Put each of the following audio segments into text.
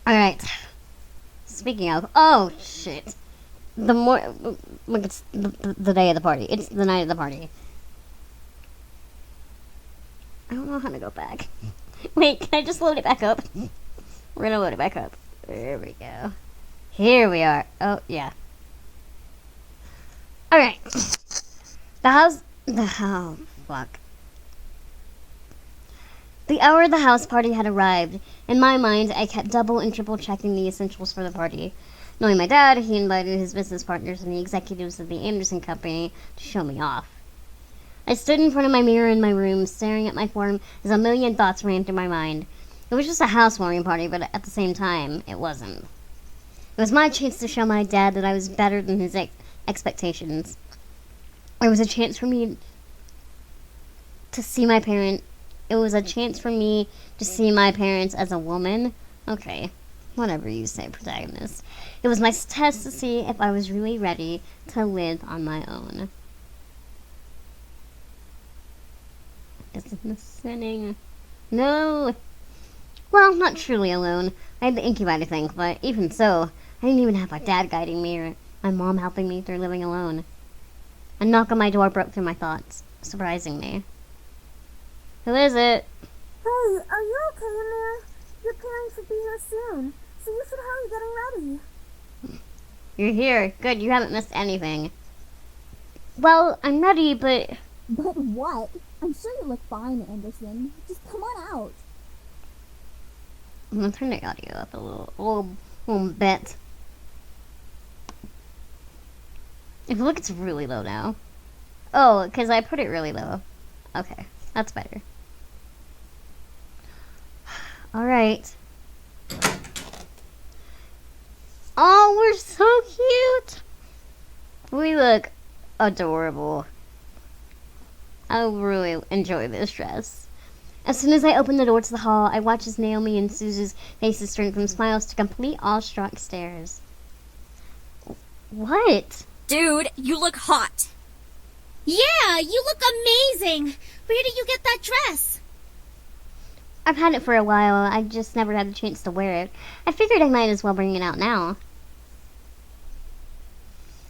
Alright. Speaking of, oh shit. The more, like it's the day of the party. It's the night of the party. I don't know how to go back. Wait, can I just load it back up? We're gonna load it back up. There we go. Here we are. Oh, yeah. Alright. Oh, fuck. The hour the house party had arrived. In my mind, I kept double and triple checking the essentials for the party. Knowing my dad, he invited his business partners and the executives of the Anderson Company to show me off. I stood in front of my mirror in my room, staring at my form as a million thoughts ran through my mind. It was just a housewarming party, but at the same time, it wasn't. It was my chance to show my dad that I was better than his expectations. It was a chance for me to see my parent. It was a chance for me to see my parents as a woman. Okay, whatever you say, protagonist. It was my test to see if I was really ready to live on my own. Isn't this sinning? No! Well, not truly alone. I had the incubi to thank, but even so, I didn't even have my dad guiding me or my mom helping me through living alone. A knock on my door broke through my thoughts, surprising me. Who is it? Hey, are you okay in there? Your parents should be here soon, so you should hurry getting ready. You're here. Good, you haven't missed anything. Well, I'm ready, but... But what? I'm sure you look fine, Anderson. Just come on out. I'm gonna turn the audio up a little bit. If you look, it's really low now. Oh, because I put it really low. Okay, that's better. Alright. Oh, we're so cute! We look adorable. I really enjoy this dress. As soon as I opened the door to the hall, I watched as Naomi and Suzu's faces turned from smiles to complete awestruck stares. What? Dude, you look hot. Yeah, you look amazing. Where did you get that dress? I've had it for a while. I just never had the chance to wear it. I figured I might as well bring it out now.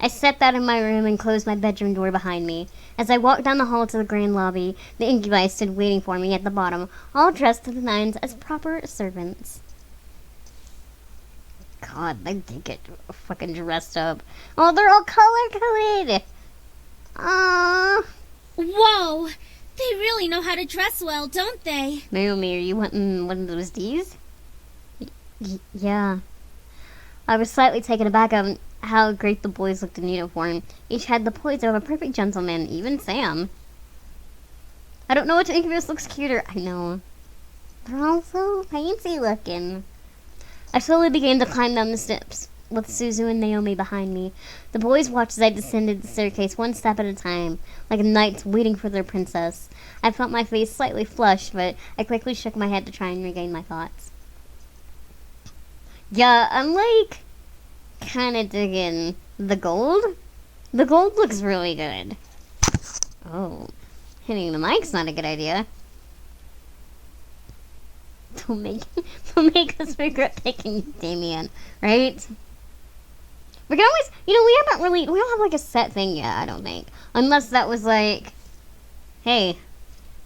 I stepped out of my room and closed my bedroom door behind me. As I walked down the hall to the grand lobby, the incubi stood waiting for me at the bottom, all dressed to the nines as proper servants. God, they did get fucking dressed up. Oh, they're all color-coded! Aww. Whoa, they really know how to dress well, don't they? Naomi, are you wanting one of those D's? Yeah. I was slightly taken aback of how great the boys looked in uniform. Each had the poise of a perfect gentleman, even Sam. I don't know which incubus looks cuter. I know. They're all so fancy looking. I slowly began to climb down the steps, with Suzu and Naomi behind me. The boys watched as I descended the staircase one step at a time, like knights waiting for their princess. I felt my face slightly flushed, but I quickly shook my head to try and regain my thoughts. Yeah, I'm like kind of digging the gold. The gold looks really good. Oh, hitting the mic's not a good idea. Don't make us regret picking you, Damien, right? We can always, we don't have like a set thing yet, I don't think. Unless that was like, hey,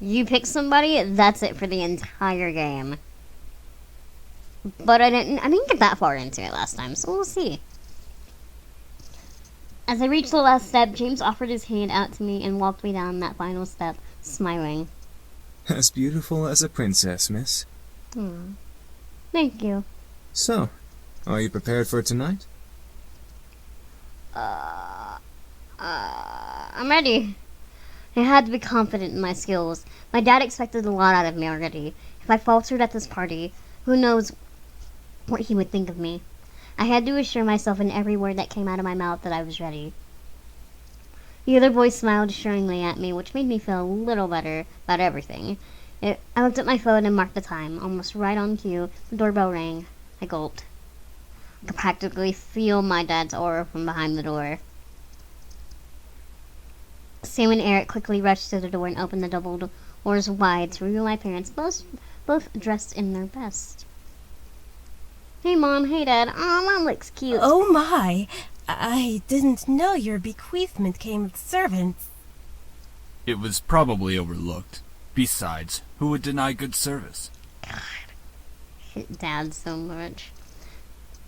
you pick somebody, that's it for the entire game. But I didn't get that far into it last time, so we'll see. As I reached the last step, James offered his hand out to me and walked me down that final step, smiling. As beautiful as a princess, miss. Thank you. So, are you prepared for tonight? I'm ready. I had to be confident in my skills. My dad expected a lot out of me already. If I faltered at this party, who knows what he would think of me. I had to assure myself in every word that came out of my mouth that I was ready. The other boy smiled assuringly at me, which made me feel a little better about everything. I looked at my phone and marked the time. Almost right on cue, the doorbell rang. I gulped. I could practically feel my dad's aura from behind the door. Sam and Eric quickly rushed to the door and opened the double doors wide to reveal my parents, both dressed in their best. Hey, Mom. Hey, Dad. Oh, Mom looks cute. Oh my! I didn't know your bequeathment came with servants. It was probably overlooked. Besides, who would deny good service? God. I hate Dad so much.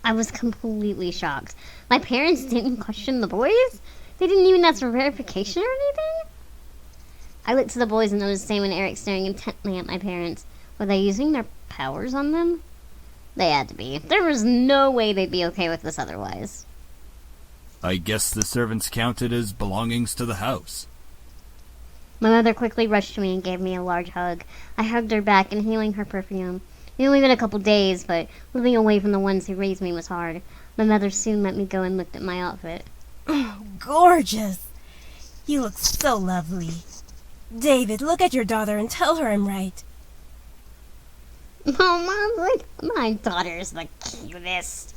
I was completely shocked. My parents didn't question the boys? They didn't even ask for verification or anything? I looked to the boys and noticed Sam and Eric staring intently at my parents. Were they using their powers on them? They had to be. There was no way they'd be okay with this otherwise. I guess the servants counted as belongings to the house. My mother quickly rushed to me and gave me a large hug. I hugged her back, inhaling her perfume. It only been a couple days, but living away from the ones who raised me was hard. My mother soon let me go and looked at my outfit. Gorgeous! You look so lovely. David, look at your daughter and tell her I'm right. Oh, Mom, like, my daughter's the cutest.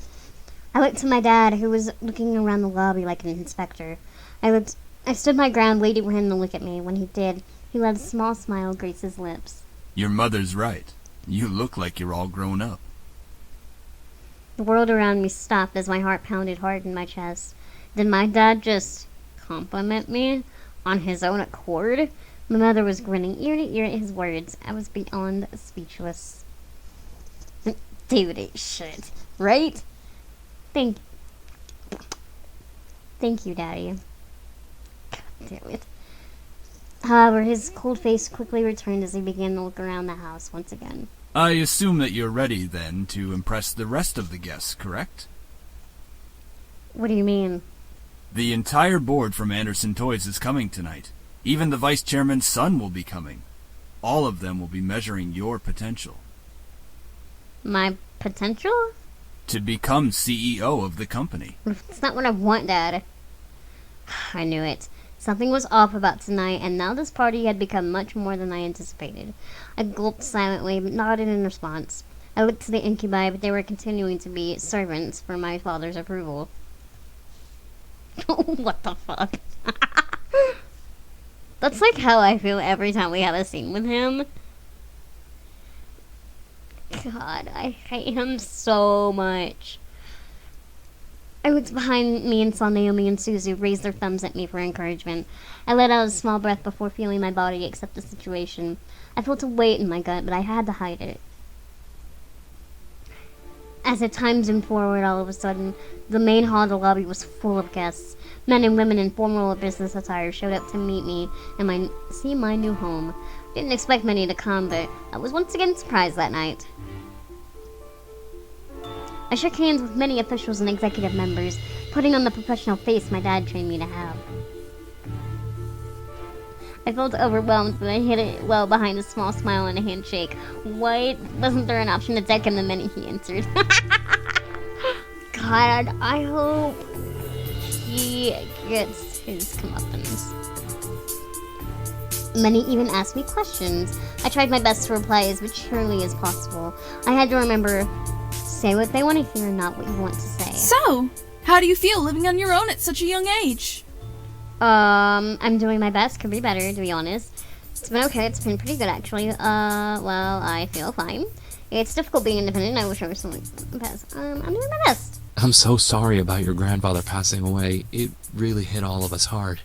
I looked to my dad, who was looking around the lobby like an inspector. I stood my ground, waiting for him to look at me. When he did, he let a small smile grace his lips. Your mother's right. You look like you're all grown up. The world around me stopped as my heart pounded hard in my chest. Did my dad just compliment me on his own accord? My mother was grinning ear to ear at his words. I was beyond speechless. David ain't shit, right? Thank you, Daddy. God damn it. However, his cold face quickly returned as he began to look around the house once again. I assume that you're ready, then, to impress the rest of the guests, correct? What do you mean? The entire board from Anderson Toys is coming tonight. Even the vice chairman's son will be coming. All of them will be measuring your potential. My potential? To become CEO of the company. It's not what I want, Dad. I knew it. Something was off about tonight, and now this party had become much more than I anticipated. I gulped silently, but nodded in response. I looked to the incubi, but they were continuing to be servants for my father's approval. What the fuck? That's like how I feel every time we have a scene with him. God, I hate him so much. I looked behind me and saw Naomi and Suzu raise their thumbs at me for encouragement. I let out a small breath before feeling my body accept the situation. I felt a weight in my gut, but I had to hide it. As the time zoomed forward, all of a sudden, the main hall of the lobby was full of guests. Men and women in formal business attire showed up to meet me and see my new home. Didn't expect many to come, but I was once again surprised that night. I shook hands with many officials and executive members, putting on the professional face my dad trained me to have. I felt overwhelmed, but I hid it well behind a small smile and a handshake. What? Wasn't there an option to deck him the minute he answered? God, I hope he gets his comeuppance. Many even asked me questions. I tried my best to reply as maturely as possible. I had to remember, say what they want to hear, not what you want to say. So, how do you feel living on your own at such a young age? I'm doing my best. Could be better, to be honest. It's been okay. It's been pretty good, actually. Well, I feel fine. It's difficult being independent. I wish I was someone past. I'm doing my best. I'm so sorry about your grandfather passing away. It really hit all of us hard.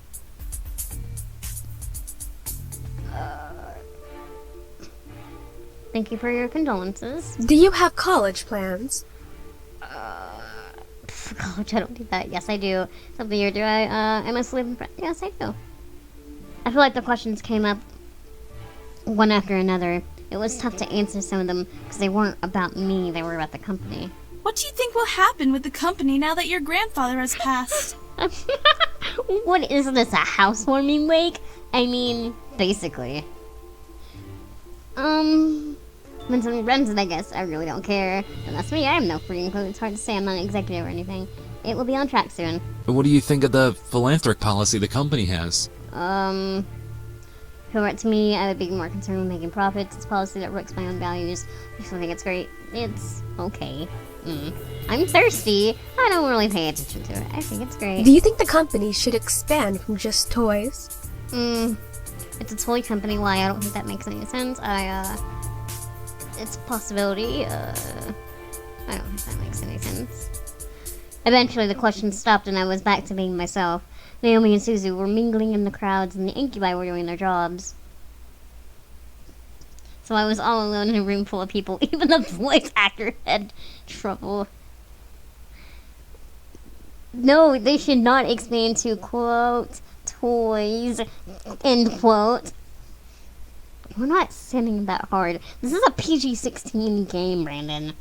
Thank you for your condolences. Do you have college plans? College, I don't do that. Yes, I do. Something you do. I must live in France. Yes, I do. I feel like the questions came up one after another. It was tough to answer some of them because they weren't about me. They were about the company. What do you think will happen with the company now that your grandfather has passed? What is this, a housewarming wake? I mean, basically. When someone runs it, I guess. I really don't care. And that's me. I have no freedom code. It's hard to say. I'm not an executive or anything. It will be on track soon. What do you think of the philanthropic policy the company has? If it were up to me, I would be more concerned with making profits. It's a policy that works my own values. I still think it's great. It's okay. I'm thirsty. I don't really pay attention to it. I think it's great. Do you think the company should expand from just toys? It's a toy company. Why? I don't think that makes any sense. It's a possibility. I I don't think that makes any sense. Eventually, the question stopped and I was back to being myself. Naomi and Suzu were mingling in the crowds and the incubi were doing their jobs. So I was all alone in a room full of people. Even the voice actor had trouble. No, they should not expand to, quote, toys, end quote. We're not sinning that hard. This is a PG-16 game, Brandon.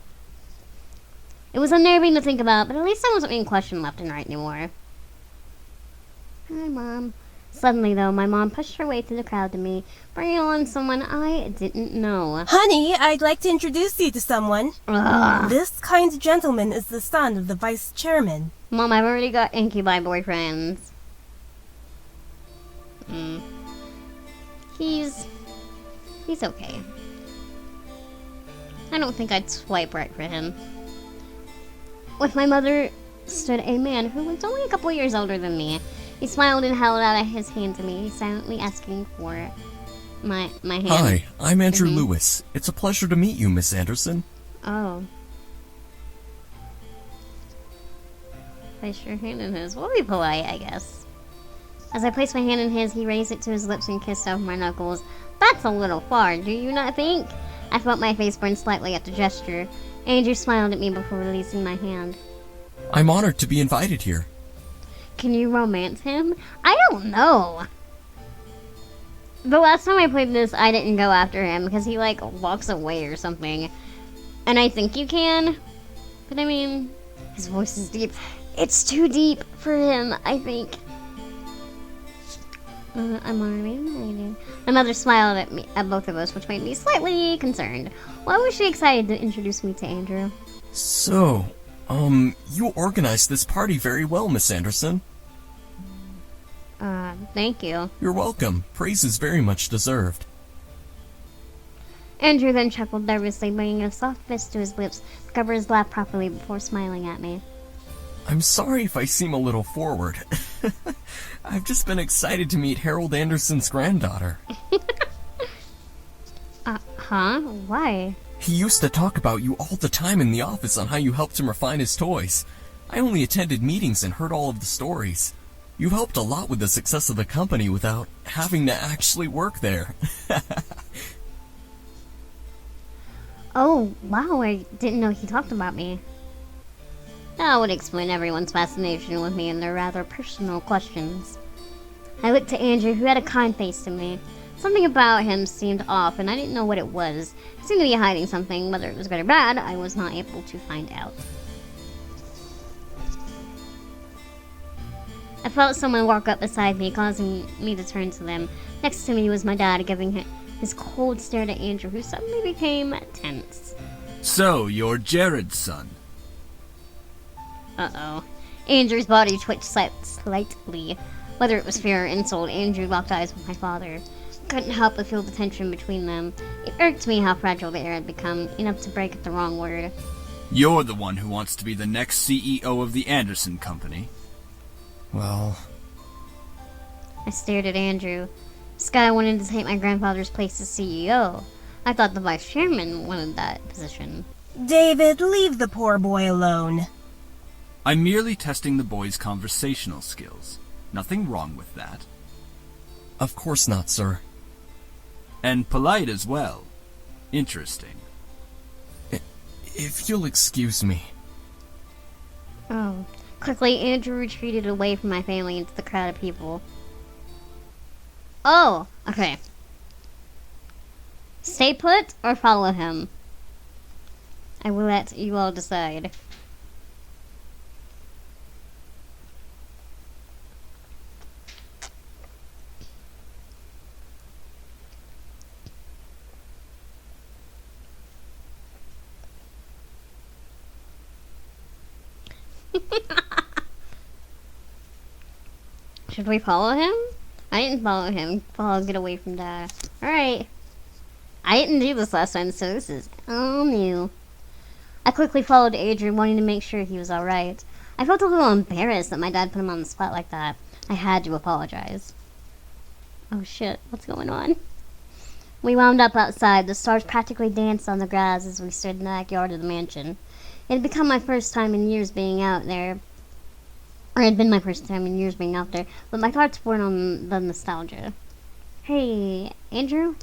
It was unnerving to think about, but at least I wasn't being questioned left and right anymore. Hi, Mom. Suddenly, though, my mom pushed her way through the crowd to me, bringing along someone I didn't know. Honey, I'd like to introduce you to someone. Ugh. This kind gentleman is the son of the vice chairman. Mom, I've already got incubi boyfriends. He's okay. I don't think I'd swipe right for him. With my mother stood a man who was only a couple years older than me. He smiled and held out his hand to me, silently asking for my hand. Hi, I'm Andrew Lewis. It's a pleasure to meet you, Miss Anderson. Oh. Place your hand in his. We'll be polite, I guess. As I placed my hand in his, he raised it to his lips and kissed over my knuckles. That's a little far, do you not think? I felt my face burn slightly at the gesture. Andrew smiled at me before releasing my hand. I'm honored to be invited here. Can you romance him? I don't know. The last time I played this, I didn't go after him because he, like, walks away or something. And I think you can. But I mean, his voice is deep. It's too deep for him, I think. I'm already invited. My mother smiled at me, at both of us, which made me slightly concerned. Why was she excited to introduce me to Andrew? So, you organized this party very well, Miss Anderson. Thank you. You're welcome. Praise is very much deserved. Andrew then chuckled nervously, bringing a soft fist to his lips to cover his laugh properly before smiling at me. I'm sorry if I seem a little forward. I've just been excited to meet Harold Anderson's granddaughter. Huh? Why? He used to talk about you all the time in the office on how you helped him refine his toys. I only attended meetings and heard all of the stories. You helped a lot with the success of the company without having to actually work there. Oh, wow, I didn't know he talked about me. That would explain everyone's fascination with me and their rather personal questions. I looked to Andrew, who had a kind face to me. Something about him seemed off, and I didn't know what it was. He seemed to be hiding something. Whether it was good or bad, I was not able to find out. I felt someone walk up beside me, causing me to turn to them. Next to me was my dad, giving his cold stare to Andrew, who suddenly became tense. So, you're Jared's son. Uh-oh. Andrew's body twitched slightly. Whether it was fear or insult, Andrew locked eyes with my father. Couldn't help but feel the tension between them. It irked me how fragile the air had become, enough to break at the wrong word. You're the one who wants to be the next CEO of the Anderson Company. Well... I stared at Andrew. This guy wanted to take my grandfather's place as CEO. I thought the vice chairman wanted that position. David, leave the poor boy alone. I'm merely testing the boy's conversational skills. Nothing wrong with that. Of course not, sir. And polite as well. Interesting. If you'll excuse me. Oh. Quickly, Andrew retreated away from my family into the crowd of people. Oh, okay. Stay put or follow him? I will let you all decide. Should we follow him? I didn't follow him. Get away from Dad. Alright. I didn't do this last time, so this is all new. I quickly followed Adrian, wanting to make sure he was alright. I felt a little embarrassed that my dad put him on the spot like that. I had to apologize. Oh shit, what's going on? We wound up outside. The stars practically danced on the grass as we stood in the backyard of the mansion. It had become my first time in years being out there. Or it had been my first time in years being out there, but my thoughts weren't on the nostalgia. Hey, Andrew?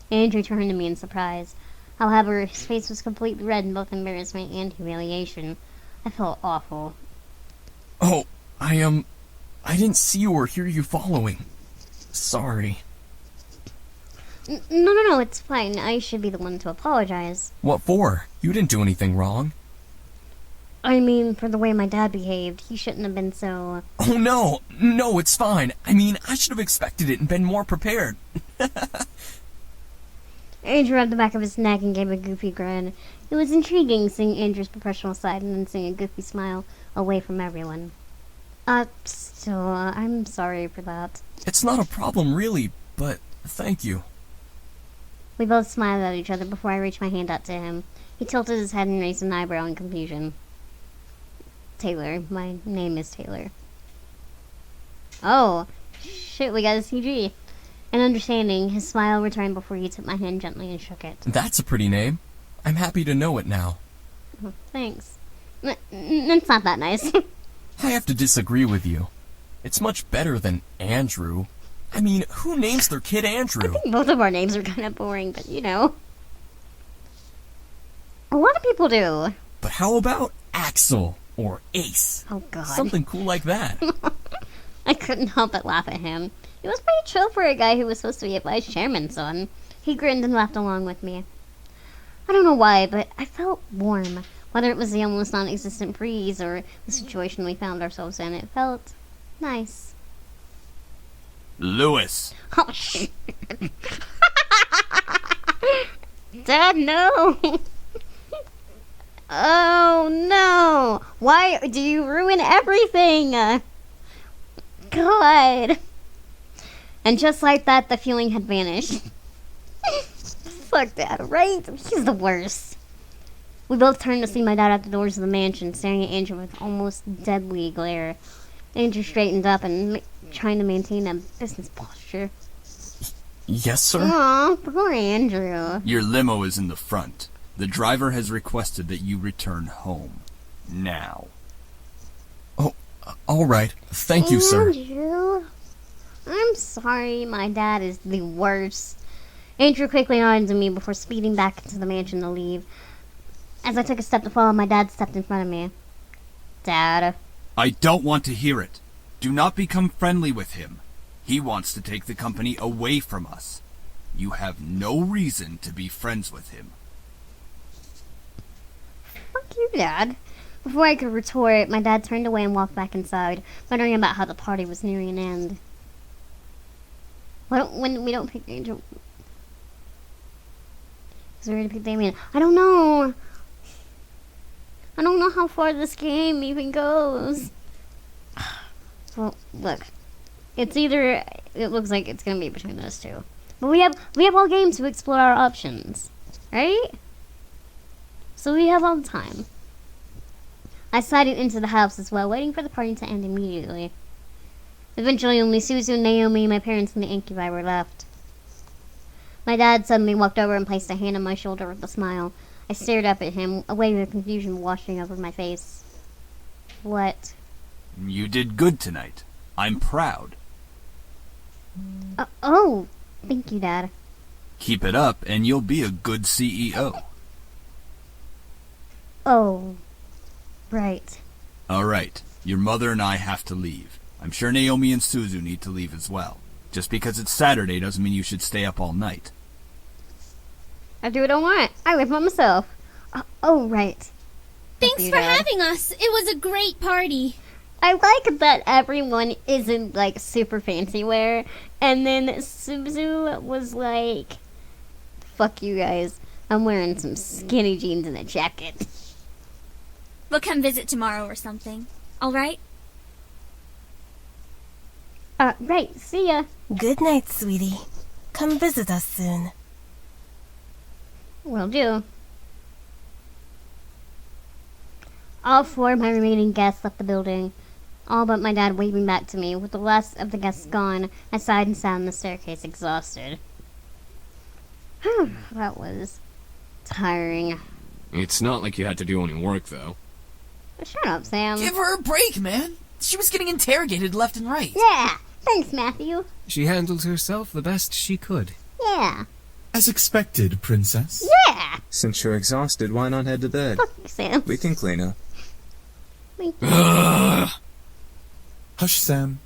Andrew turned to me in surprise. However, his face was completely red in both embarrassment and humiliation. I felt awful. Oh, I didn't see you or hear you following. Sorry. No, it's fine. I should be the one to apologize. What for? You didn't do anything wrong. I mean, for the way my dad behaved. He shouldn't have been so... Oh, no, it's fine. I mean, I should have expected it and been more prepared. Andrew rubbed the back of his neck and gave a goofy grin. It was intriguing seeing Andrew's professional side and then seeing a goofy smile away from everyone. Still, I'm sorry for that. It's not a problem, really, but thank you. We both smiled at each other before I reached my hand out to him. He tilted his head and raised an eyebrow in confusion. Taylor. My name is Taylor. Oh, shit, we got a CG. And understanding, his smile returned before he took my hand gently and shook it. That's a pretty name. I'm happy to know it now. Oh, thanks. It's not that nice. I have to disagree with you. It's much better than Andrew. I mean, who names their kid Andrew? I think both of our names are kind of boring, but you know. A lot of people do. But how about Axel or Ace? Oh, God. Something cool like that. I couldn't help but laugh at him. It was pretty chill for a guy who was supposed to be a vice chairman's son. He grinned and laughed along with me. I don't know why, but I felt warm. Whether it was the almost non-existent breeze or the situation we found ourselves in, it felt nice. Lewis. Oh, shit. Dad, no. Oh, no. Why do you ruin everything? God. And just like that, the feeling had vanished. Fuck Dad, right? He's the worst. We both turned to see my dad at the doors of the mansion, staring at Andrew with almost deadly glare. Andrew straightened up and trying to maintain a business posture. Yes, sir? Aw, poor Andrew. Your limo is in the front. The driver has requested that you return home. Now. Oh, all right. Thank you, sir. Andrew, I'm sorry, my dad is the worst. Andrew quickly nodded to me before speeding back into the mansion to leave. As I took a step to follow, my dad stepped in front of me. Dad. I don't want to hear it. Do not become friendly with him. He wants to take the company away from us. You have no reason to be friends with him. Fuck you, Dad. Before I could retort, my dad turned away and walked back inside, muttering about how the party was nearing an end. When we don't pick Angel... Is we ready to pick Damien? I don't know. I don't know how far this game even goes. Well, look. It's either... It looks like it's going to be between those two. But we have all game to explore our options. Right? So we have all the time. I sidled into the house as well, waiting for the party to end immediately. Eventually, only Suzu, Naomi, my parents, and the incubi were left. My dad suddenly walked over and placed a hand on my shoulder with a smile. I stared up at him, a wave of confusion washing over my face. What? You did good tonight. I'm proud. Oh, thank you, Dad. Keep it up, and you'll be a good CEO. Oh, right. All right. Your mother and I have to leave. I'm sure Naomi and Suzu need to leave as well. Just because it's Saturday doesn't mean you should stay up all night. I do what I want. I live by myself. Oh, right. Thanks for having us. It was a great party. I like that everyone isn't, like, super fancy wear. And then Suzu was like, fuck you guys. I'm wearing some skinny jeans and a jacket. We'll come visit tomorrow or something. All right? Right. See ya. Good night, sweetie. Come visit us soon. Will do. All four of my remaining guests left the building, all but my dad waving back to me. With the last of the guests gone, I sighed and sat on the staircase, exhausted. That was tiring. It's not like you had to do any work, though. Shut up, Sam. Give her a break, man. She was getting interrogated left and right. Yeah, thanks, Matthew. She handled herself the best she could. Yeah. As expected, Princess. Yeah. Since you're exhausted, why not head to bed? Fuck you, Sam. We can clean up. Hush, Sam.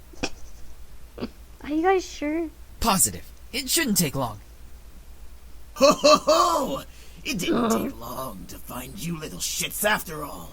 Are you guys sure? Positive. It shouldn't take long. Ho ho ho! It didn't take long to find you little shits after all.